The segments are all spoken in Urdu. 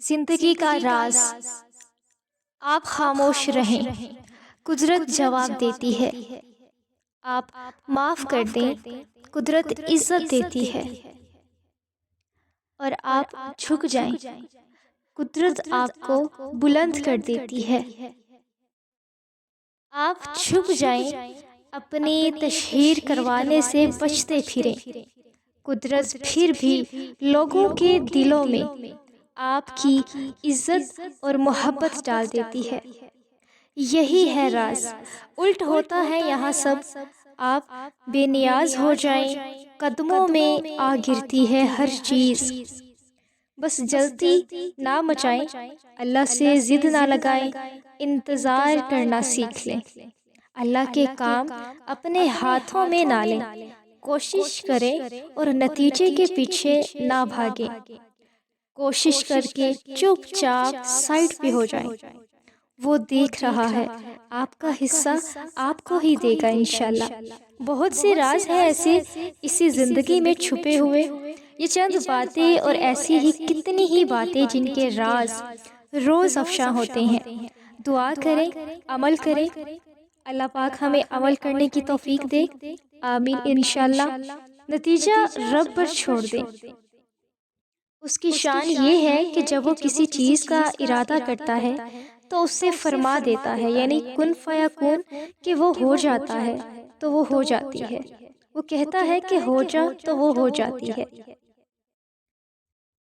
زندگی کا راز۔ آپ خاموش رہیں، قدرت جواب دیتی ہے۔ آپ معاف کر دیں، قدرت عزت دیتی ہے۔ اور آپ جھک جائیں، قدرت آپ کو بلند کر دیتی ہے۔ آپ چھپ جائیں، اپنی تشہیر کروانے سے بچتے پھریں، قدرت پھر بھی لوگوں کے دلوں میں آپ کی عزت اور محبت ڈال دیتی ہے۔ یہی ہے راز۔ الٹ ہوتا ہے یہاں سب، آپ بے نیاز ہو جائیں، قدموں میں آ گرتی ہے ہر چیز۔ بس جلتی نہ مچائیں، اللہ سے ضد نہ لگائیں، انتظار کرنا سیکھ لیں۔ اللہ کے کام اپنے ہاتھوں میں نہ لیں، کوشش کریں اور نتیجے کے پیچھے نہ بھاگیں۔ کوشش کر کے چپ چاپ سائڈ پہ ہو جائیں، وہ دیکھ رہا ہے، آپ کا حصہ آپ کو ہی دے گا انشاءاللہ۔ بہت سے راز ہیں ایسے اسی زندگی میں چھپے ہوئے، یہ چند باتیں اور ایسی ہی کتنی ہی باتیں جن کے راز روز افشاں ہوتے ہیں۔ دعا کریں، عمل کریں، اللہ پاک ہمیں عمل کرنے کی توفیق دے، آمین انشاءاللہ۔ نتیجہ رب پر چھوڑ دیں۔ اس کی شان یہ ہے کہ جب وہ کسی چیز کا ارادہ کرتا ہے تو اس سے فرما دیتا ہے، یعنی کن فیکون، کہ وہ ہو جاتا ہے تو وہ ہو جاتی ہے، وہ کہتا ہے کہ ہو جا تو وہ ہو جاتی ہے۔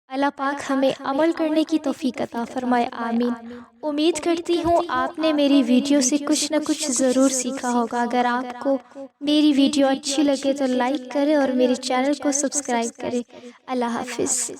اللہ پاک ہمیں عمل کرنے کی توفیق عطا فرمائے، آمین۔ امید کرتی ہوں آپ نے میری ویڈیو سے کچھ نہ کچھ ضرور سیکھا ہوگا۔ اگر آپ کو میری ویڈیو اچھی لگے تو لائک کریں اور میرے چینل کو سبسکرائب کریں۔ اللہ حافظ۔